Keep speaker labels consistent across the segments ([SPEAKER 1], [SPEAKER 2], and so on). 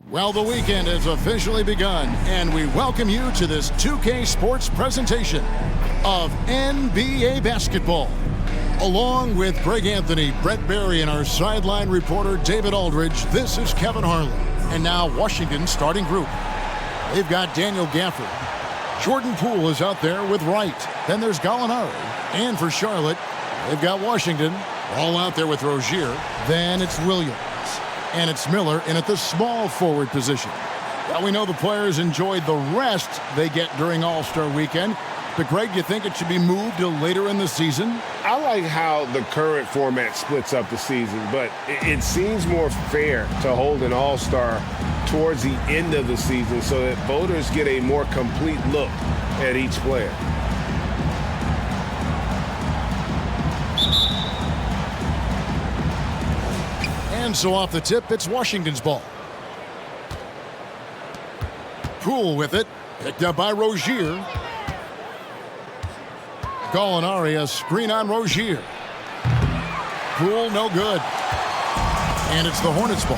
[SPEAKER 1] Well, the weekend has officially begun, and we welcome you to this 2K Sports presentation of NBA basketball. Along with Greg Anthony, Brett Barry, and our sideline reporter David Aldridge, this is Kevin Harlan. And now Washington's starting group. They've got Daniel Gafford. Jordan Poole is out there with Wright. Then there's Gallinari. And for Charlotte, they've got Washington all out there with Rozier. Then it's Williams. And it's Miller in at the small forward position. Well, we know the players enjoyed the rest they get during All-Star Weekend. But, Greg, you think it should be moved to later in the season?
[SPEAKER 2] I like how the current format splits up the season, but it seems more fair to hold an All-Star towards the end of the season so that voters get a more complete look at each player.
[SPEAKER 1] And so off the tip, it's Washington's ball. Poole with it. Picked up by Rozier. Gallinari, a screen on Rozier. Poole, no good. And it's the Hornets ball.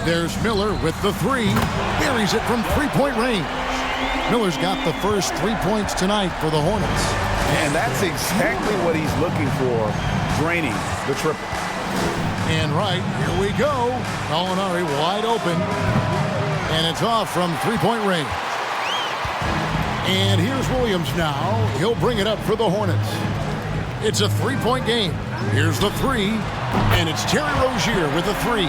[SPEAKER 1] There's Miller with the three. Buries it from three-point range. Miller's got the first 3 points tonight for the Hornets.
[SPEAKER 2] And that's exactly what he's looking for, draining the triple.
[SPEAKER 1] And right, here we go. Gallinari wide open. And it's off from three-point range. And here's Williams now. He'll bring it up for the Hornets. It's a three-point game. Here's the three. And it's Terry Rozier with the three.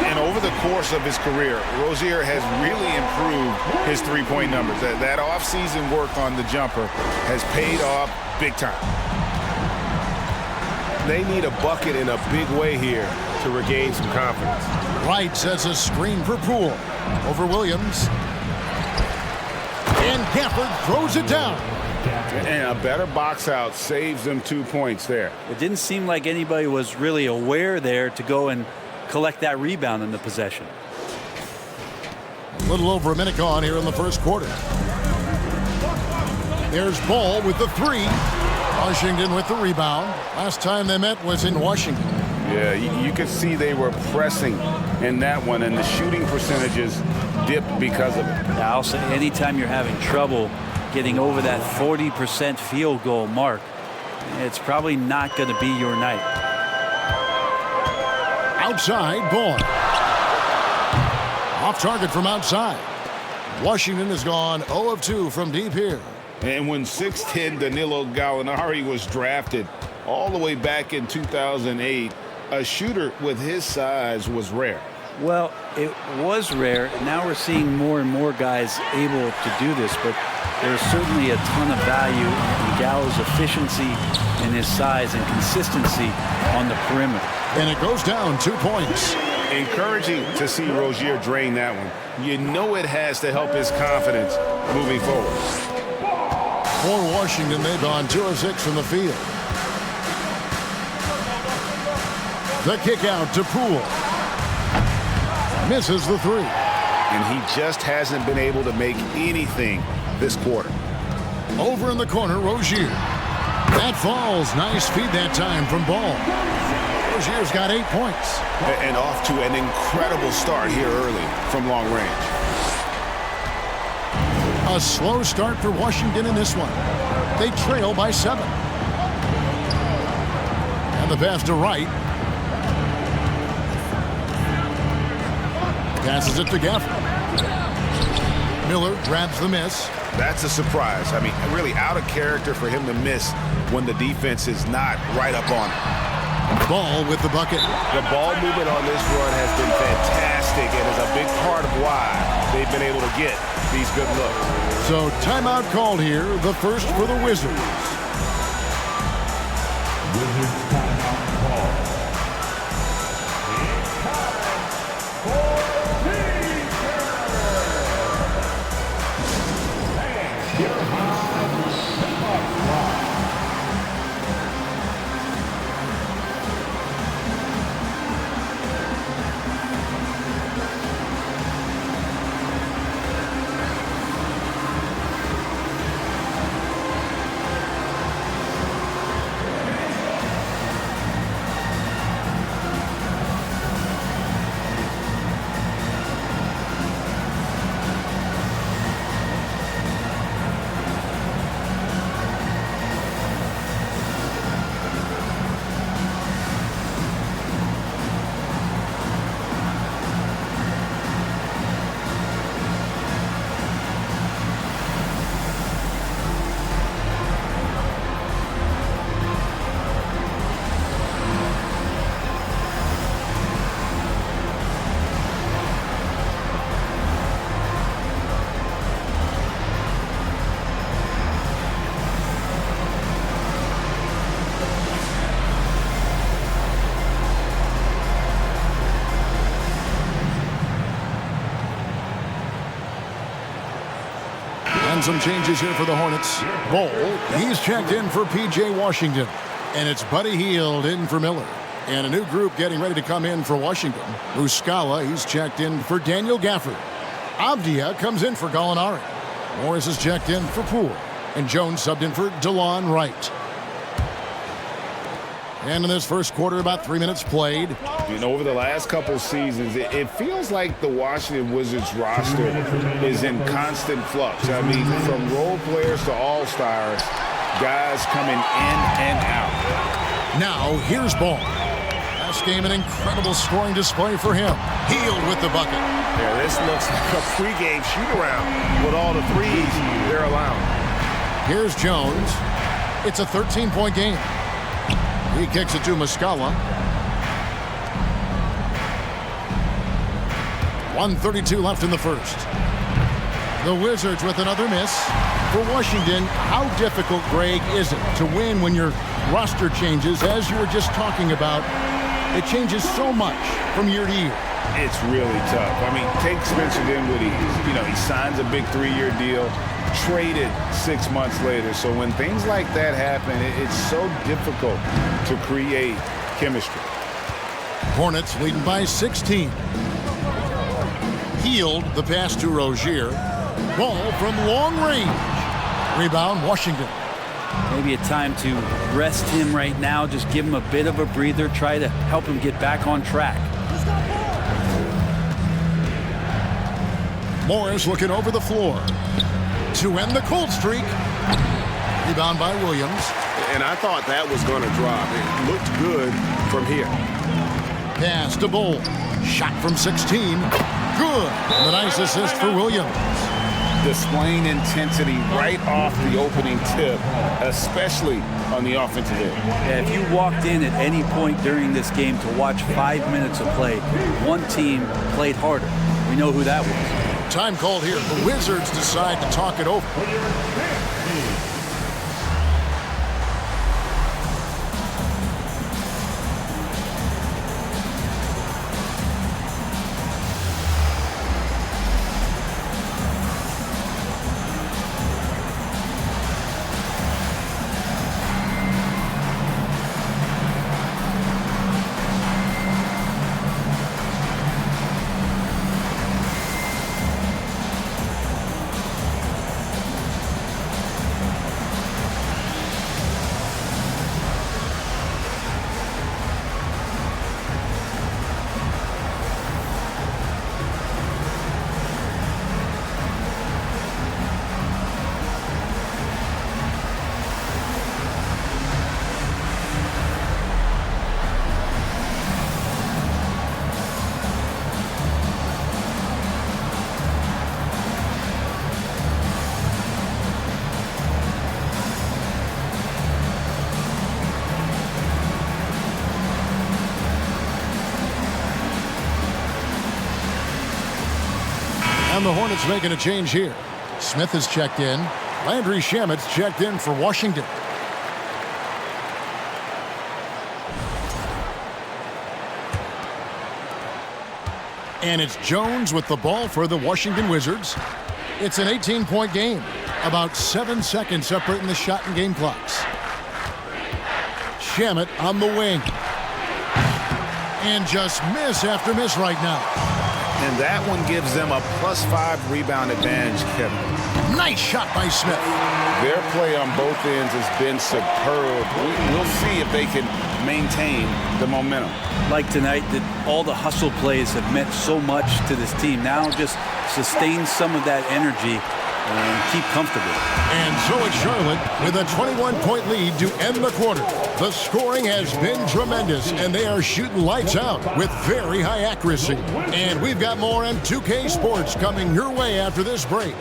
[SPEAKER 3] And over the course of his career, Rozier has really improved his three-point numbers. That off-season work on the jumper has paid off big time.
[SPEAKER 2] They need a bucket in a big way here to regain some confidence.
[SPEAKER 1] Wright sets a screen for Poole. Over Williams. And Gafford throws it down.
[SPEAKER 2] And a better box out saves them 2 points there.
[SPEAKER 4] It didn't seem like anybody was really aware there to go and collect that rebound in the possession.
[SPEAKER 1] A little over a minute gone here in the first quarter. There's Ball with the three. Washington with the rebound. Last time they met was in Washington.
[SPEAKER 2] Yeah, you could see they were pressing in that one, and the shooting percentages dipped because of it.
[SPEAKER 4] I'll say anytime you're having trouble getting over that 40% field goal mark, it's probably not going to be your night.
[SPEAKER 1] Outside, Ball. Off target from outside. Washington has gone 0 of 2 from deep here.
[SPEAKER 2] And when 6'10" Danilo Gallinari was drafted all the way back in 2008, a shooter with his size was rare.
[SPEAKER 4] Well, it was rare. Now we're seeing more and more guys able to do this, but there's certainly a ton of value in Gallo's efficiency and his size and consistency on the perimeter.
[SPEAKER 1] And it goes down 2 points.
[SPEAKER 2] Encouraging to see Rozier drain that one. You know it has to help his confidence moving forward.
[SPEAKER 1] For Washington, they've gone 2 of 6 from the field. The kick out to Poole. Misses the three.
[SPEAKER 3] And he just hasn't been able to make anything this quarter.
[SPEAKER 1] Over in the corner, Rozier. That falls. Nice feed that time from Ball. Rozier's got 8 points.
[SPEAKER 3] And off to an incredible start here early from long range.
[SPEAKER 1] A slow start for Washington in this one. They trail by 7. And the pass to Wright. Passes it to Gafford. Miller grabs the miss.
[SPEAKER 3] That's a surprise. I mean, really out of character for him to miss when the defense is not right up on it.
[SPEAKER 1] Ball with the bucket.
[SPEAKER 2] The ball movement on this run has been fantastic and is a big part of why they've been able to get these good looks.
[SPEAKER 1] So timeout called here, the first for the Wizards.
[SPEAKER 5] Wizards timeout call.
[SPEAKER 1] And some changes here for the Hornets. Bowl, he's checked in for P.J. Washington. And it's Buddy Hield in for Miller. And a new group getting ready to come in for Washington. Muscala, he's checked in for Daniel Gafford. Avdia comes in for Gallinari. Morris is checked in for Poole. And Jones subbed in for DeLon Wright. And in this first quarter, about 3 minutes played.
[SPEAKER 2] You know, over the last couple seasons, it feels like the Washington Wizards roster is in constant flux. I mean, from role players to all-stars, guys coming in and out.
[SPEAKER 1] Now, here's Ball. Last game, an incredible scoring display for him. Hield with the bucket.
[SPEAKER 2] Yeah, this looks like a pregame shoot-around with all the threes they're allowing.
[SPEAKER 1] Here's Jones. It's a 13-point game. He kicks it to Muscala. 1:32 left in the first. The Wizards with another miss. For Washington, how difficult, Greg, is it to win when your roster changes, as you were just talking about? It changes so much from year to year.
[SPEAKER 2] It's really tough. I mean, take Spencer Dinwiddie. You know, he signs a big 3-year deal, traded 6 months later. So when things like that happen, it's so difficult to create chemistry.
[SPEAKER 1] Hornets leading by 16. Hield the pass to Rozier. Ball from long range. Rebound, Washington.
[SPEAKER 4] Maybe a time to rest him right now. Just give him a bit of a breather. Try to help him get back on track.
[SPEAKER 1] Morris looking over the floor to end the cold streak. Rebound by Williams.
[SPEAKER 2] And I thought that was going to drop. It looked good from here.
[SPEAKER 1] Pass to Bowl. Shot from 16. Good. And a nice assist for Williams.
[SPEAKER 2] Displaying intensity right off the opening tip, especially on the offensive end.
[SPEAKER 4] Yeah, if you walked in at any point during this game to watch 5 minutes of play, one team played harder. We know who that was.
[SPEAKER 1] Time called here. The Wizards decide to talk it over. And the Hornets making a change here. Smith is checked in. Landry Shamet's checked in for Washington. And it's Jones with the ball for the Washington Wizards. It's an 18-point game. About 7 seconds separating the shot and game clocks. Shamet on the wing. And just miss after miss right now.
[SPEAKER 3] And that one gives them a +5 rebound advantage, Kevin.
[SPEAKER 1] Nice shot by Smith.
[SPEAKER 2] Their play on both ends has been superb. We'll see if they can maintain the momentum.
[SPEAKER 4] Like tonight, that all the hustle plays have meant so much to this team. Now just sustain some of that energy and keep comfortable.
[SPEAKER 1] And so it's Charlotte with a 21-point lead to end the quarter. The scoring has been tremendous, and they are shooting lights out with very high accuracy. And we've got more on 2K Sports coming your way after this break.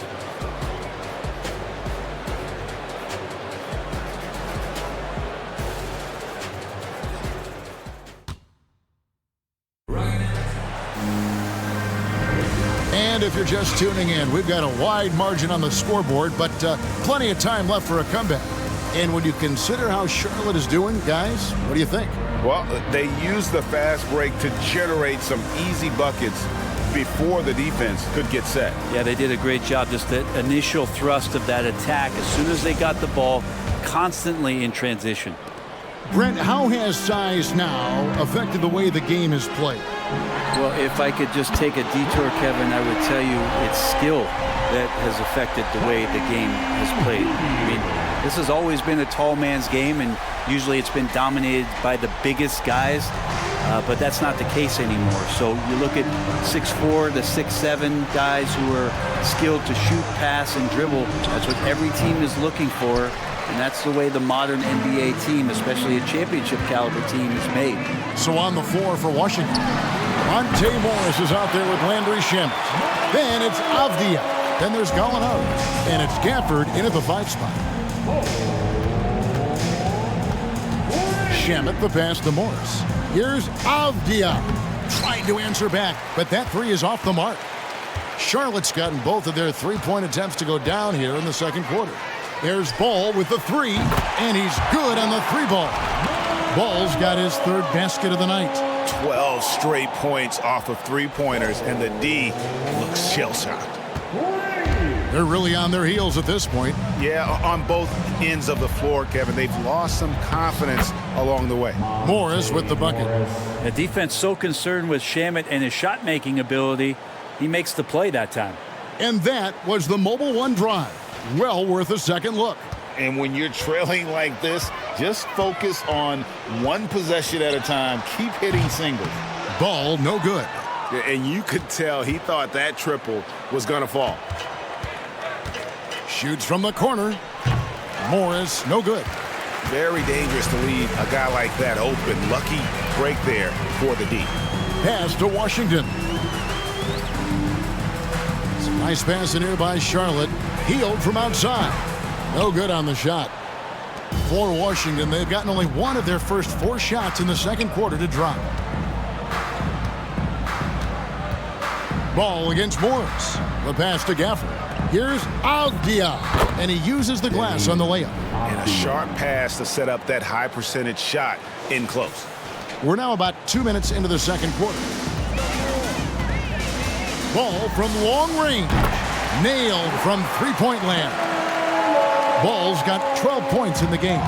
[SPEAKER 1] And if you're just tuning in, we've got a wide margin on the scoreboard, but plenty of time left for a comeback. And when you consider how Charlotte is doing, guys, what do you think?
[SPEAKER 2] Well, they use the fast break to generate some easy buckets
[SPEAKER 3] before the defense could get set.
[SPEAKER 4] Yeah, they did a great job. Just the initial thrust of that attack, as soon as they got the ball, constantly in transition.
[SPEAKER 1] Brent, how has size now affected the way the game is played?
[SPEAKER 4] Well, if I could just take a detour, Kevin, I would tell you it's skill that has affected the way the game has played. I mean, this has always been a tall man's game, and usually it's been dominated by the biggest guys, but that's not the case anymore. So you look at 6'4", the 6'7" guys who are skilled to shoot, pass, and dribble. That's what every team is looking for, and that's the way the modern NBA team, especially a championship caliber team, is made. So
[SPEAKER 1] on the floor for Washington, Monte Morris is out there with Landry Shamet. Then it's Avdia. Then there's Gallinari. And it's Gafford in at the 5 spot. Shamet the pass to Morris. Here's Avdia. Trying to answer back, but that 3 is off the mark. Charlotte's gotten both of their 3-point attempts to go down here in the second quarter. There's Ball with the 3, and he's good on the 3-ball. Ball's got his 3rd basket of the night.
[SPEAKER 3] 12 straight points off of 3-pointers, and the D looks shell-shocked.
[SPEAKER 1] They're really on their heels at this point.
[SPEAKER 3] Yeah, on both ends of the floor, Kevin. They've lost some confidence along the way.
[SPEAKER 1] Morris with the bucket.
[SPEAKER 4] The defense so concerned with Shamet and his shot-making ability, he makes the play that time.
[SPEAKER 1] And that was the Mobile One drive. Well worth a second look.
[SPEAKER 3] And when you're trailing like this, just focus on one possession at a time. Keep hitting singles.
[SPEAKER 1] Ball no good.
[SPEAKER 2] And you could tell he thought that triple was going to fall.
[SPEAKER 1] Shoots from the corner. Morris no good.
[SPEAKER 3] Very dangerous to leave a guy like that open. Lucky break there for the D.
[SPEAKER 1] Pass to Washington. Some nice pass in here by Charlotte. Healed from outside. No good on the shot. For Washington, they've gotten only 1 of their first 4 shots in the second quarter to drop. Ball against Morris. The pass to Gafford. Here's Avdia, and he uses the glass on the layup.
[SPEAKER 3] And a sharp pass to set up that high percentage shot in close.
[SPEAKER 1] We're now about 2 minutes into the second quarter. Ball from long range. Nailed from 3-point land. Ball's got 12 points in the game.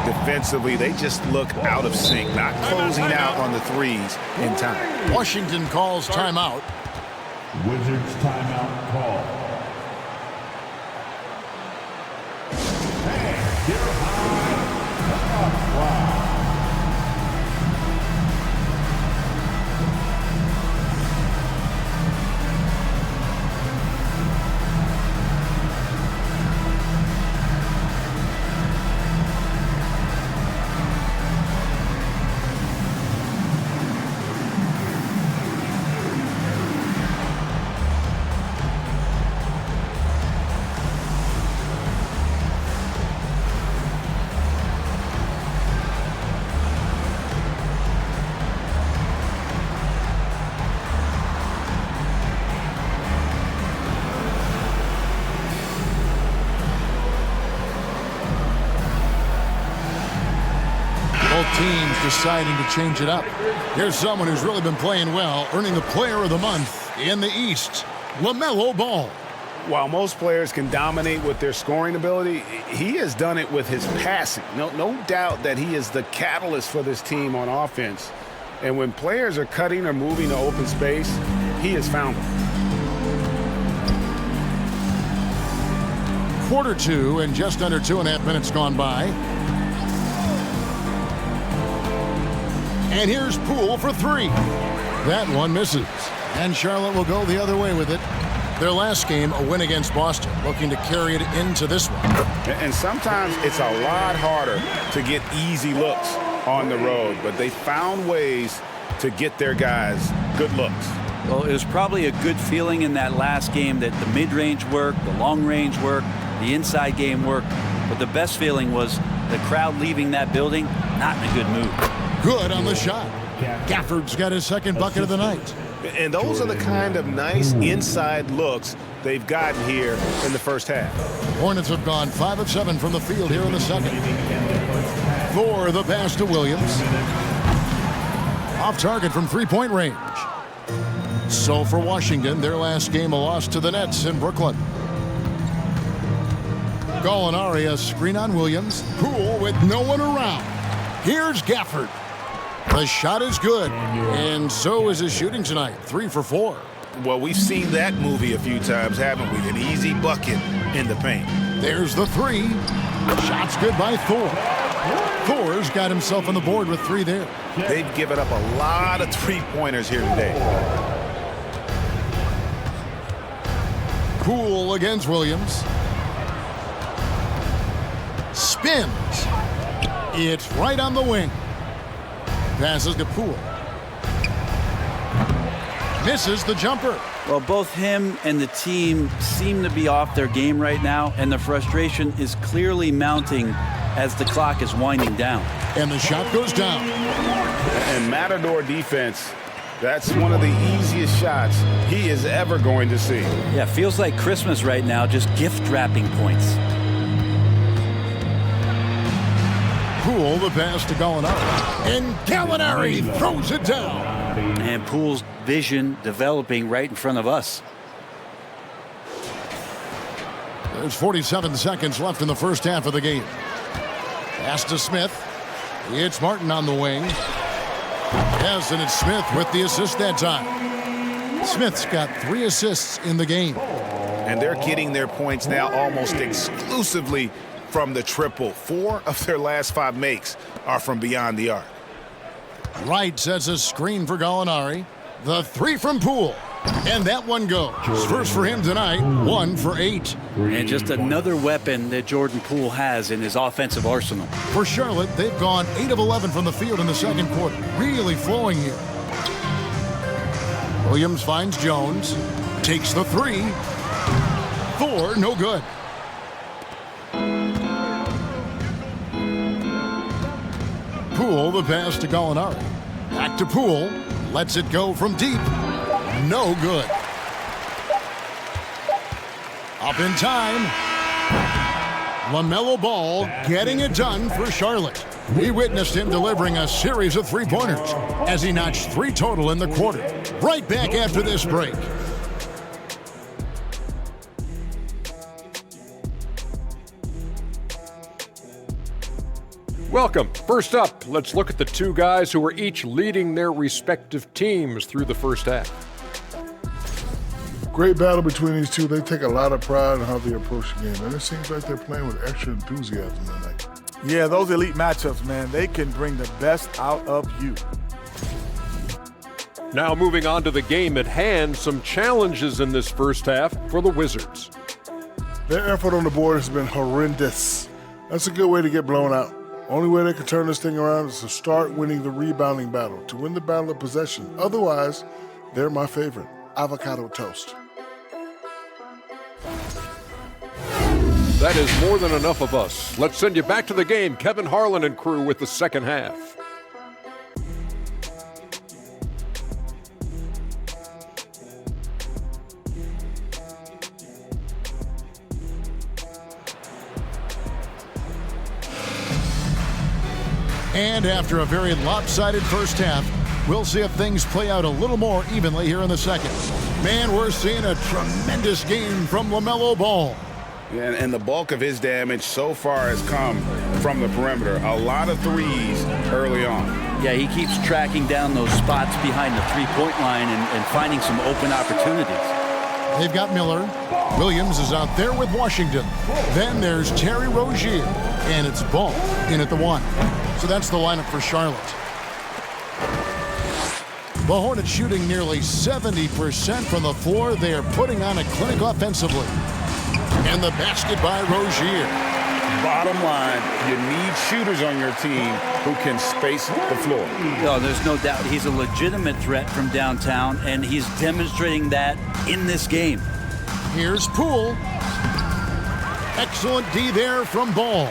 [SPEAKER 3] Defensively, they just look out of sync, not closing out on the threes in time.
[SPEAKER 1] Washington calls timeout.
[SPEAKER 5] Wizards timeout call. And get high. Wow.
[SPEAKER 1] Teams deciding to change it up. Here's someone who's really been playing well, earning the Player of the Month in the East, LaMelo Ball.
[SPEAKER 2] While most players can dominate with their scoring ability, he has done it with his passing. No doubt that he is the catalyst for this team on offense. And when players are cutting or moving to open space, he has found them.
[SPEAKER 1] Quarter 2 and just under 2.5 minutes gone by. And here's Poole for 3. That one misses. And Charlotte will go the other way with it. Their last game, a win against Boston, looking to carry it into this one.
[SPEAKER 2] And sometimes it's a lot harder to get easy looks on the road, but they found ways to get their guys good looks.
[SPEAKER 4] Well, it was probably a good feeling in that last game that the mid-range worked, the long-range worked, the inside game worked. But the best feeling was the crowd leaving that building not in a good mood.
[SPEAKER 1] Good on the shot. Gafford's got his second bucket of the night.
[SPEAKER 2] And those are the kind of nice inside looks they've gotten here in the first half.
[SPEAKER 1] Hornets have gone 5 of 7 from the field here in the second. Thor the pass to Williams. Off target from 3-point range. So for Washington, their last game a loss to the Nets in Brooklyn. Gallinari, a screen on Williams. Poole with no one around. Here's Gafford. The shot is good, and so is his shooting tonight, 3 for 4.
[SPEAKER 3] Well, we've seen that movie a few times, haven't we? An easy bucket in the paint.
[SPEAKER 1] There's the 3. Shot's good by Thor. Thor's got himself on the board with 3 there.
[SPEAKER 3] They've given up a lot of three-pointers here today.
[SPEAKER 1] Poole against Williams. Spins. It's right on the wing. Passes to Poole. Misses the jumper.
[SPEAKER 4] Well, both him and the team seem to be off their game right now, and the frustration is clearly mounting as the clock is winding down.
[SPEAKER 1] And the shot goes down.
[SPEAKER 2] And Matador defense, that's one of the easiest shots he is ever going to see.
[SPEAKER 4] Yeah, feels like Christmas right now, just gift wrapping points.
[SPEAKER 1] Poole, the pass to Gallinari. And Gallinari throws it down.
[SPEAKER 4] And Poole's vision developing right in front of us.
[SPEAKER 1] There's 47 seconds left in the first half of the game. Pass to Smith. It's Martin on the wing. Yes, and it's Smith with the assist that time. Smith's got 3 assists in the game.
[SPEAKER 3] And they're getting their points now almost exclusively from the triple. 4 of their last 5 makes are from beyond the arc.
[SPEAKER 1] Wright sets a screen for Gallinari. The 3 from Poole. And that one goes. First for him tonight, 1 for 8.
[SPEAKER 4] And just another weapon that Jordan Poole has in his offensive arsenal.
[SPEAKER 1] For Charlotte, they've gone 8 of 11 from the field in the second quarter. Really flowing here. Williams finds Jones. Takes the 3. Thor, no good. Poole, the pass to Gallinari. Back to Poole. Lets it go from deep. No good. Up in time. LaMelo Ball getting it done for Charlotte. We witnessed him delivering a series of three-pointers as he notched 3 total in the quarter. Right back after this break.
[SPEAKER 6] Welcome. First up, let's look at the 2 guys who are each leading their respective teams through the first half.
[SPEAKER 7] Great battle between these two. They take a lot of pride in how they approach the game, and it seems like they're playing with extra enthusiasm tonight.
[SPEAKER 8] Yeah, those elite matchups, man, they can bring the best out of you.
[SPEAKER 6] Now moving on to the game at hand, some challenges in this first half for the Wizards.
[SPEAKER 7] Their effort on the board has been horrendous. That's a good way to get blown out. Only way they can turn this thing around is to start winning the rebounding battle, to win the battle of possession. Otherwise, they're my favorite, avocado toast.
[SPEAKER 6] That is more than enough of us. Let's send you back to the game. Kevin Harlan and crew with the second half.
[SPEAKER 1] And after a very lopsided first half, we'll see if things play out a little more evenly here in the second. Man, we're seeing a tremendous game from LaMelo Ball.
[SPEAKER 2] Yeah, and the bulk of his damage so far has come from the perimeter. A lot of threes early on.
[SPEAKER 4] Yeah, he keeps tracking down those spots behind the three-point line and finding some open opportunities.
[SPEAKER 1] They've got Miller. Williams is out there with Washington. Then there's Terry Rozier. And it's Ball in at the 1. So that's the lineup for Charlotte. The Hornets shooting nearly 70% from the floor. They are putting on a clinic offensively. And the basket by Rozier.
[SPEAKER 2] Bottom line, you need shooters on your team who can space the floor.
[SPEAKER 4] No, there's no doubt he's a legitimate threat from downtown, and he's demonstrating that in this game.
[SPEAKER 1] Here's Poole. Excellent D there from Ball.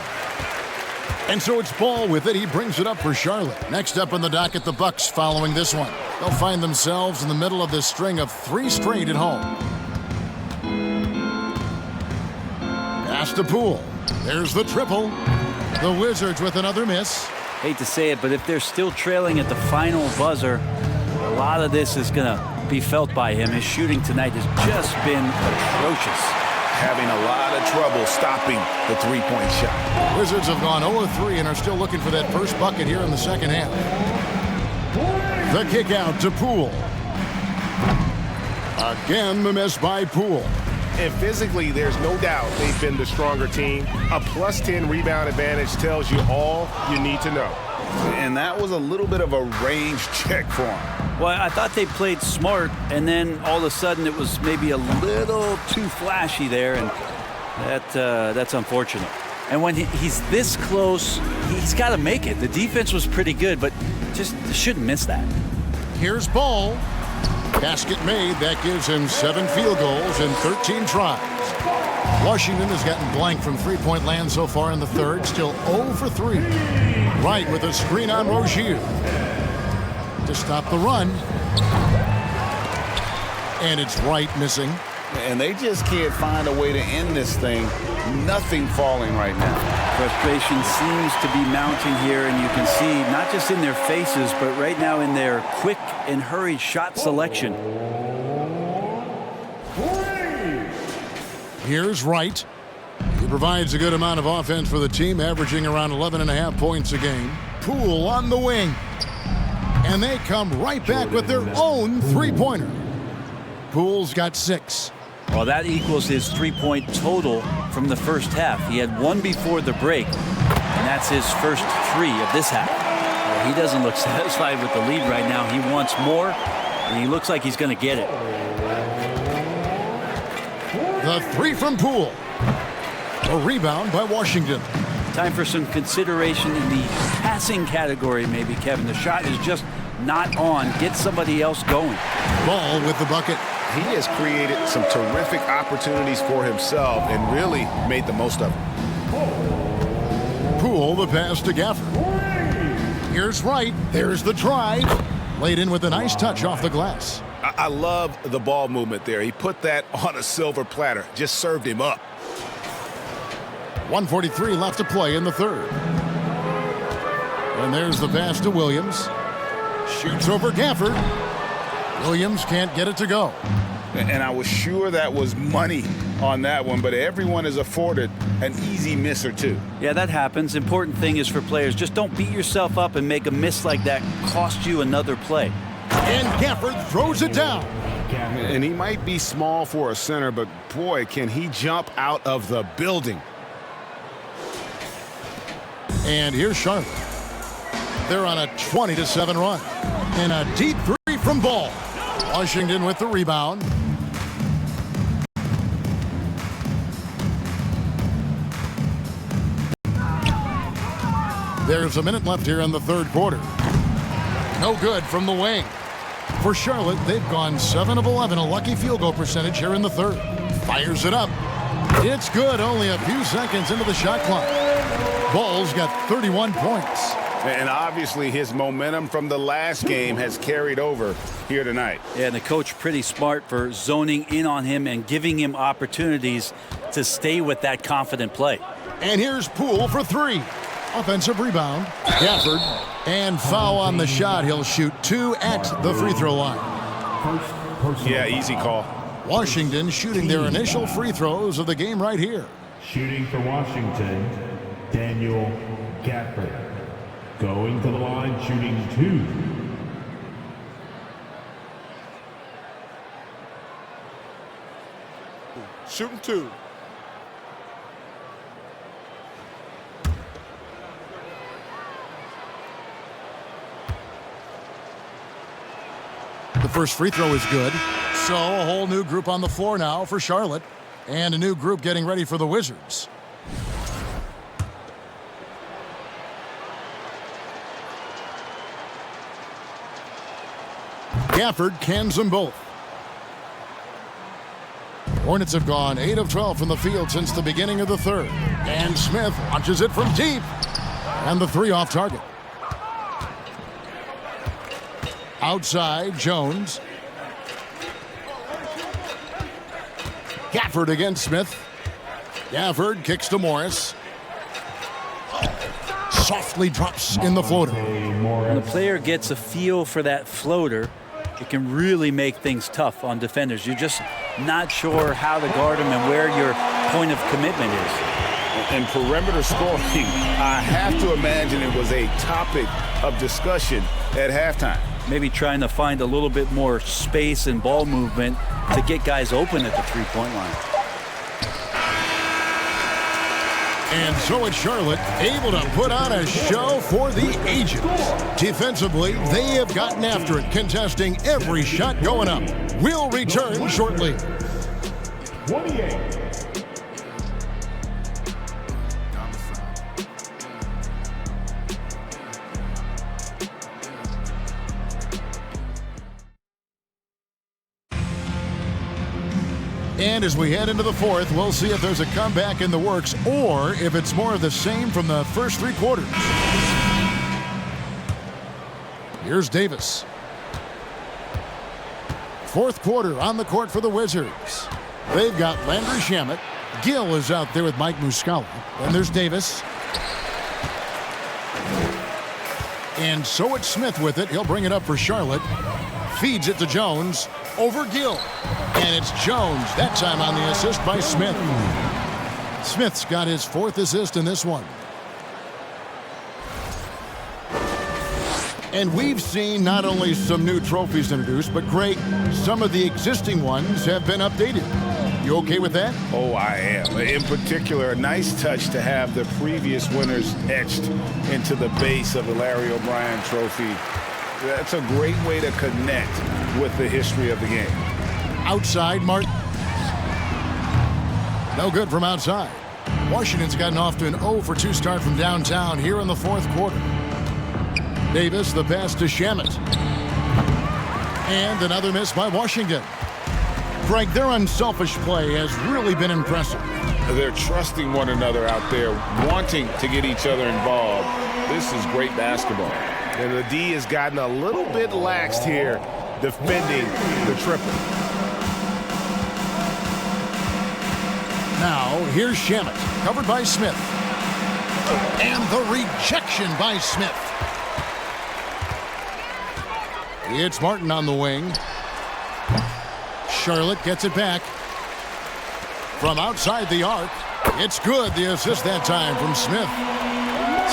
[SPEAKER 1] And so it's Ball with it. He brings it up for Charlotte. Next up on the docket, the Bucks following this one. They'll find themselves in the middle of this string of 3 straight at home. Pass to Poole. There's the triple. The Wizards with another miss.
[SPEAKER 4] Hate to say it, but if they're still trailing at the final buzzer, a lot of this is going to be felt by him. His shooting tonight has just been atrocious.
[SPEAKER 3] Having a lot of trouble stopping the three-point shot.
[SPEAKER 1] Wizards have gone 0-3 and are still looking for that first bucket here in the second half. The kick out to Poole. Again, the miss by Poole.
[SPEAKER 2] And physically, there's no doubt they've been the stronger team. A +10 rebound advantage tells you all you need to know.
[SPEAKER 3] And that was a little bit of a range check for him.
[SPEAKER 4] Well, I thought they played smart, and then all of a sudden it was maybe a little too flashy there, and that's unfortunate. And when he's this close, he's got to make it. The defense was pretty good, but just shouldn't miss that.
[SPEAKER 1] Here's Ball. Basket made. That gives him 7 field goals in 13 tries. Washington has gotten blank from three-point land so far in the third. Still 0 for 3. Wright with a screen on Rozier to stop the run. And it's Wright missing.
[SPEAKER 3] And they just can't find a way to end this thing. Nothing falling right now.
[SPEAKER 4] Frustration seems to be mounting here, and you can see not just in their faces, but right now in their quick and hurried shot selection.
[SPEAKER 1] Here's Wright. He provides a good amount of offense for the team, averaging around 11.5 points a game. Poole on the wing. And they come right back with their own three-pointer. Poole's got 6.
[SPEAKER 4] Well, that equals his three-point total from the first half. He had 1 before the break, and that's his first 3 of this half. Well, he doesn't look satisfied with the lead right now. He wants more, and he looks like he's going to get it.
[SPEAKER 1] The 3 from Poole. A rebound by Washington.
[SPEAKER 4] Time for some consideration in the passing category, maybe, Kevin. The shot is just not on. Get somebody else going.
[SPEAKER 1] Ball with the bucket.
[SPEAKER 3] He has created some terrific opportunities for himself and really made the most of them.
[SPEAKER 1] Poole, the pass to Gafford. Here's Wright. There's the drive. Laid in with a nice touch off the glass.
[SPEAKER 3] I love the ball movement there. He put that on a silver platter. Just served him up.
[SPEAKER 1] 1:43 left to play in the third. And there's the pass to Williams. Shoots over Gafford. Williams can't get it to go.
[SPEAKER 3] And I was sure that was money on that one, but everyone is afforded an easy miss or two.
[SPEAKER 4] Yeah, that happens. Important thing is for players, just don't beat yourself up and make a miss like that cost you another play.
[SPEAKER 1] And Gafford throws it down.
[SPEAKER 2] And he might be small for a center, but boy, can he jump out of the building.
[SPEAKER 1] And here's Charlotte. They're on a 20-7 run. And a deep 3 from Ball. Washington with the rebound. There's a minute left here in the third quarter. No good from the wing. For Charlotte, they've gone 7 of 11, a lucky field goal percentage here in the third. Fires it up. It's good, only a few seconds into the shot clock. Ball's got 31 points.
[SPEAKER 3] And obviously his momentum from the last game has carried over here tonight.
[SPEAKER 4] Yeah, and the coach pretty smart for zoning in on him and giving him opportunities to stay with that confident play.
[SPEAKER 1] And here's Poole for 3. Offensive rebound. Gafford. And foul on the shot. He'll shoot 2 at the free throw line.
[SPEAKER 2] Yeah, easy call.
[SPEAKER 1] Washington shooting their initial free throws of the game right here.
[SPEAKER 5] Shooting for Washington, Daniel Gafford. Going to the line, shooting 2.
[SPEAKER 7] Shooting 2.
[SPEAKER 1] The first free throw is good. So a whole new group on the floor now for Charlotte. And a new group getting ready for the Wizards. Gafford cans them both. Hornets have gone 8 of 12 from the field since the beginning of the third. And Smith launches it from deep. And the 3 off target. Outside, Jones. Gafford against Smith. Gafford kicks to Morris. Softly drops in the floater.
[SPEAKER 4] When the player gets a feel for that floater, it can really make things tough on defenders. You're just not sure how to guard them and where your point of commitment is.
[SPEAKER 3] And perimeter scoring, I have to imagine it was a topic of discussion at halftime.
[SPEAKER 4] Maybe trying to find a little bit more space and ball movement to get guys open at the three-point line.
[SPEAKER 1] And so it's Charlotte, able to put on a show for the ages. Defensively, they have gotten after it, contesting every shot going up. We'll return shortly.
[SPEAKER 5] 28.
[SPEAKER 1] And as we head into the fourth, we'll see if there's a comeback in the works or if it's more of the same from the first three quarters. Here's Davis. Fourth quarter on the court for the Wizards. They've got Landry Shamet. Gill is out there with Mike Muscala. Then there's Davis. And so it's Smith with it. He'll bring it up for Charlotte. Feeds it to Jones. Over Gill. And it's Jones, that time on the assist by Smith. Smith's got his fourth assist in this one. And we've seen not only some new trophies introduced, but Greg, some of the existing ones have been updated. You okay with that?
[SPEAKER 3] Oh, I am. In particular, a nice touch to have the previous winners etched into the base of the Larry O'Brien trophy. That's a great way to connect with the history of the game.
[SPEAKER 1] Outside, Martin. No good from outside. Washington's gotten off to an 0-for-2 start from downtown here in the fourth quarter. Davis, the pass to Shamet. And another miss by Washington. Greg, their unselfish play has really been impressive.
[SPEAKER 3] They're trusting one another out there, wanting to get each other involved. This is great basketball. And the D has gotten a little bit laxed here defending the triple.
[SPEAKER 1] Now, here's Shamet, covered by Smith. And the rejection by Smith. It's Martin on the wing. Charlotte gets it back. From outside the arc, it's good. The assist that time from Smith.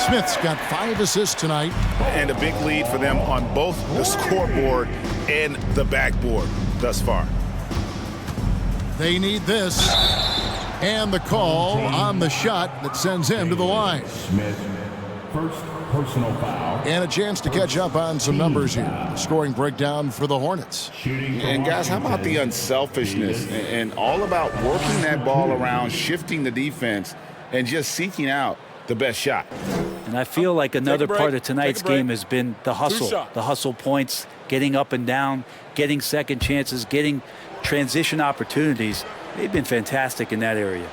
[SPEAKER 1] Smith's got 5 assists tonight.
[SPEAKER 3] And a big lead for them on both the scoreboard and the backboard thus far.
[SPEAKER 1] They need this. And the call on the shot that sends him to the line.
[SPEAKER 5] Smith, first personal foul.
[SPEAKER 1] And a chance to catch up on some numbers here. Scoring breakdown for the Hornets.
[SPEAKER 3] And guys, how about the unselfishness and all about working that ball around, shifting the defense, and just seeking out the best shot.
[SPEAKER 4] And I feel like another part of tonight's game has been the hustle. The hustle points, getting up and down, getting second chances, getting transition opportunities. They've been fantastic in that area.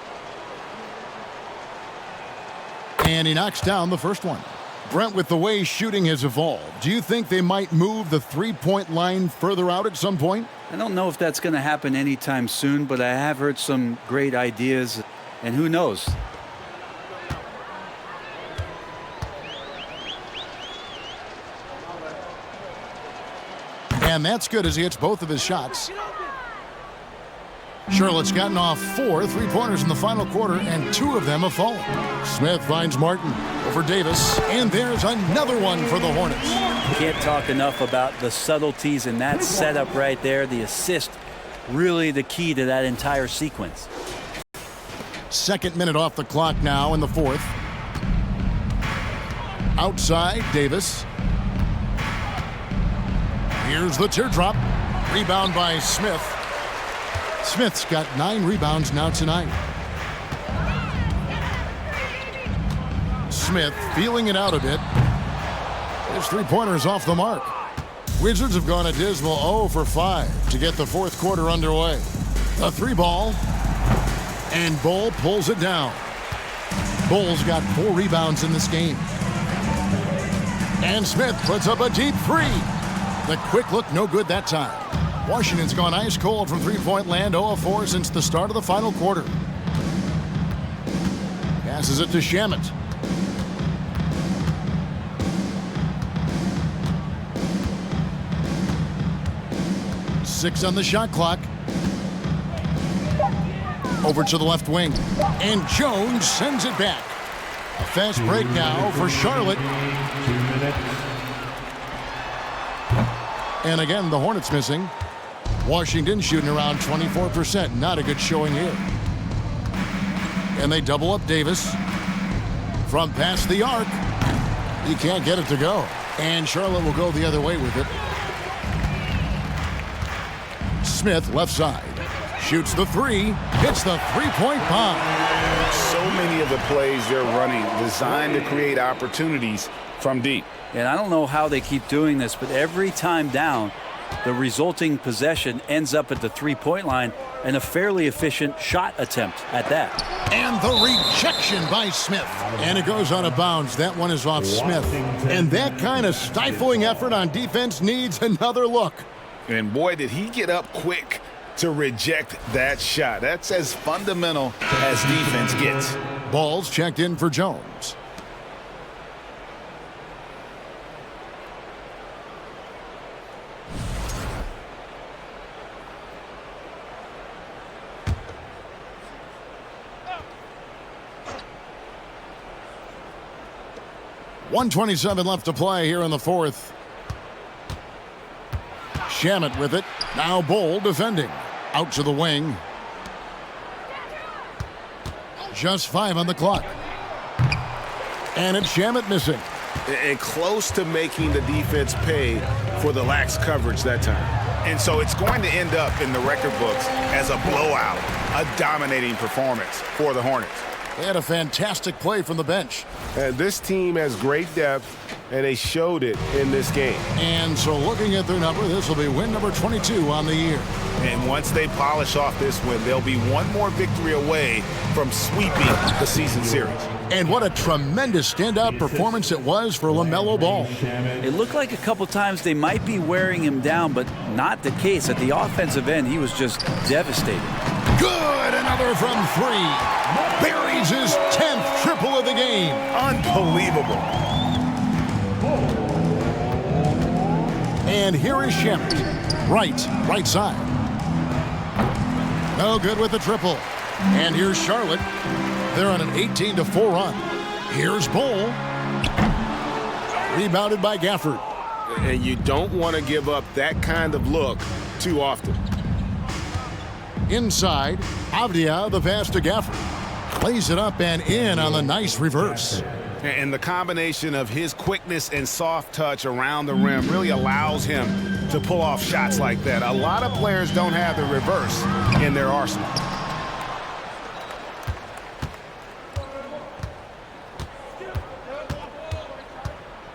[SPEAKER 1] And he knocks down the first one. Brent, with the way shooting has evolved, do you think they might move the three-point line further out at some point?
[SPEAKER 4] I don't know if that's going to happen anytime soon, but I have heard some great ideas, and who knows?
[SPEAKER 1] And that's good as he hits both of his shots. Charlotte's gotten off 4 three-pointers in the final quarter, and 2 of them have fallen. Smith finds Martin over Davis, and there's another one for the Hornets.
[SPEAKER 4] Can't talk enough about the subtleties in that setup right there. The assist, really the key to that entire sequence.
[SPEAKER 1] Second minute off the clock now in the fourth. Outside, Davis. Here's the teardrop. Rebound by Smith. Smith's got 9 rebounds now tonight. Smith feeling it out a bit. His three-pointer's off the mark. Wizards have gone a dismal 0-for-5 to get the fourth quarter underway. A 3-ball. And Bull pulls it down. Bull's got 4 rebounds in this game. And Smith puts up a deep 3. The quick look, no good that time. Washington's gone ice cold from three-point land, 0-4 since the start of the final quarter. Passes it to Shamet. 6 on the shot clock. Over to the left wing. And Jones sends it back. A fast break now for Charlotte.
[SPEAKER 5] 2 minutes.
[SPEAKER 1] And again, the Hornets missing. Washington shooting around 24%. Not a good showing here. And they double up Davis. From past the arc. He can't get it to go. And Charlotte will go the other way with it. Smith, left side. Shoots the 3. Hits the three-point bomb.
[SPEAKER 3] So many of the plays they're running designed to create opportunities from deep.
[SPEAKER 4] And I don't know how they keep doing this, but every time down, the resulting possession ends up at the three-point line and a fairly efficient shot attempt at that.
[SPEAKER 1] And the rejection by Smith. And it goes out of bounds. That one is off Smith. And that kind of stifling effort on defense needs another look.
[SPEAKER 3] And boy, did he get up quick to reject that shot. That's as fundamental as defense gets.
[SPEAKER 1] Ball's checked in for Jones. .127 left to play here in the fourth. Shamet with it. Now Bull defending. Out to the wing. Just 5 on the clock. And it's Shamet missing.
[SPEAKER 2] And close to making the defense pay for the lax coverage that time.
[SPEAKER 3] And so it's going to end up in the record books as a blowout, a dominating performance for the Hornets.
[SPEAKER 1] They had a fantastic play from the bench.
[SPEAKER 2] And this team has great depth, and they showed it in this game.
[SPEAKER 1] And so looking at their number, this will be win number 22 on the year.
[SPEAKER 3] And once they polish off this win, they'll be one more victory away from sweeping the season series.
[SPEAKER 1] And what a tremendous standout performance it was for LaMelo Ball.
[SPEAKER 4] It looked like a couple times they might be wearing him down, but not the case. At the offensive end, he was just devastated.
[SPEAKER 1] Good, another from 3. Buries his 10th triple of the game.
[SPEAKER 3] Unbelievable.
[SPEAKER 1] And here is Shamet. Right side. No good with the triple. And here's Charlotte. They're on an 18-4 run. Here's Bull. Rebounded by Gafford.
[SPEAKER 2] And you don't want to give up that kind of look too often.
[SPEAKER 1] Inside, Avdia, the pass to Gafford. Plays it up and in on the nice reverse.
[SPEAKER 3] And the combination of his quickness and soft touch around the rim really allows him to pull off shots like that. A lot of players don't have the reverse in their arsenal.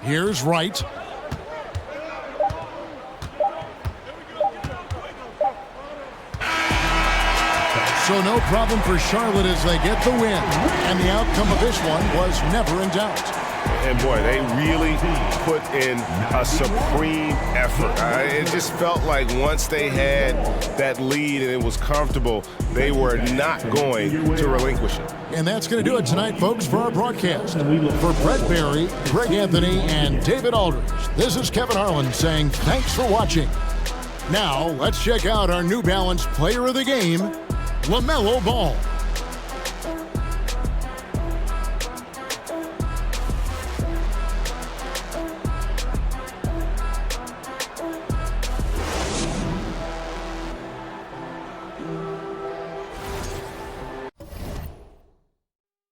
[SPEAKER 1] Here's Wright. So no problem for Charlotte as they get the win. And the outcome of this one was never in doubt.
[SPEAKER 2] And boy, they really put in a supreme effort. It just felt like once they had that lead and it was comfortable, they were not going to relinquish it.
[SPEAKER 1] And that's going to do it tonight, folks, for our broadcast. For Brett Barry, Greg Anthony, and David Aldridge, this is Kevin Harlan saying thanks for watching. Now, let's check out our New Balance Player of the Game, LaMelo Ball.